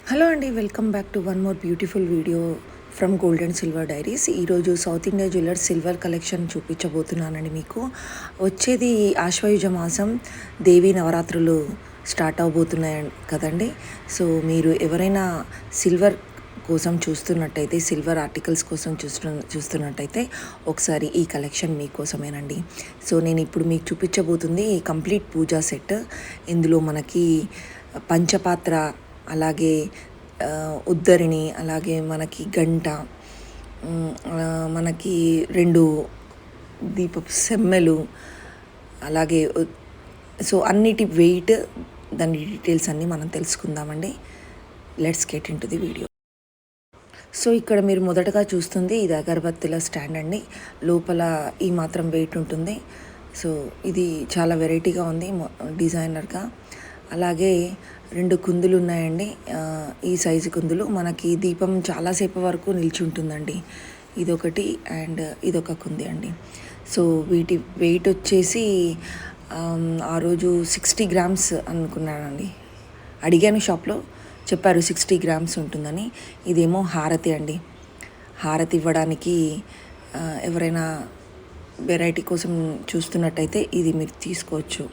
Hello అండి, welcome back to one more beautiful video from gold and silver diaries. ఈరోజు South India jewellers silver collection చూపించబోతున్నానండి. మీకు వచ్చేది ఆశ్వయుజ మాసం, దేవీ నవరాత్రులు స్టార్ట్ అవబోతున్నాయి కదండి. సో మీరు ఎవరైనా సిల్వర్ కోసం చూస్తున్నట్టయితే, సిల్వర్ ఆర్టికల్స్ కోసం చూస్తున్నట్టయితే ఒకసారి ఈ కలెక్షన్ మీకోసమేనండి. సో నేను ఇప్పుడు మీకు చూపించబోతుంది కంప్లీట్ పూజా సెట్. ఇందులో మనకి పంచపాత్ర, అలాగే ఉద్దరిణి, అలాగే మనకి గంట, మనకి 2 దీపపు సెమ్మెలు, అలాగే సో అన్నిటి వెయిట్, దాని డీటెయిల్స్ అన్నీ మనం తెలుసుకుందామండి. Let's get in to the video. So ఇక్కడ మీరు మొదటగా చూస్తుంది ఇది అగరబత్తిల స్టాండ్ అండి. లోపల ఈ మాత్రం వెయిట్ ఉంటుంది. సో ఇది చాలా వెరైటీగా ఉంది, డిజైనర్గా. అలాగే 2 కుందులు ఉన్నాయండి. ఈ సైజు కుందులు మనకి దీపం చాలాసేపు వరకు నిలిచి ఉంటుందండి. ఇదొకటి అండ్ ఇదొక కుంది అండి. సో వీటి వెయిట్ వచ్చేసి ఆ రోజు 60 గ్రామ్స్ అనుకున్నానండి. అడిగాను షాప్లో, చెప్పారు 60 గ్రామ్స్ ఉంటుందని. ఇదేమో హారతి అండి. హారతి ఇవ్వడానికి ఎవరైనా వెరైటీ కోసం చూస్తున్నట్టయితే ఇది మీరు తీసుకోవచ్చు.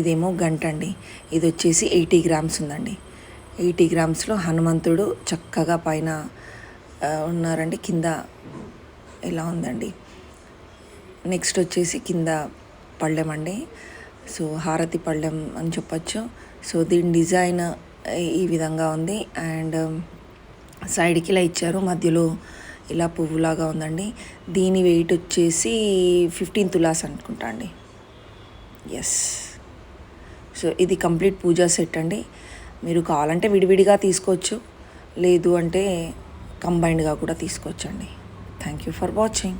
ఇదేమో గంట అండి. ఇది వచ్చేసి 80 గ్రామ్స్ ఉందండి. 80 గ్రామ్స్లో హనుమంతుడు చక్కగా పైన ఉన్నారండి, కింద ఇలా ఉందండి. నెక్స్ట్ వచ్చేసి కింద పళ్ళెం అండి. సో హారతి పళ్ళెం అని చెప్పచ్చు. సో దీని డిజైన్ ఈ విధంగా ఉంది. అండ్ సైడ్కి ఇలా ఇచ్చారు, మధ్యలో ఇలా పువ్వులాగా ఉందండి. దీని వెయిట్ వచ్చేసి 15 తులాస్ అనుకుంటా అండి. ఎస్. సో ఇది కంప్లీట్ పూజా సెట్ అండి. మీరు కావాలంటే విడివిడిగా తీసుకోవచ్చు, లేదు అంటే కంబైన్డ్గా కూడా తీసుకోవచ్చు అండి. Thank you for watching.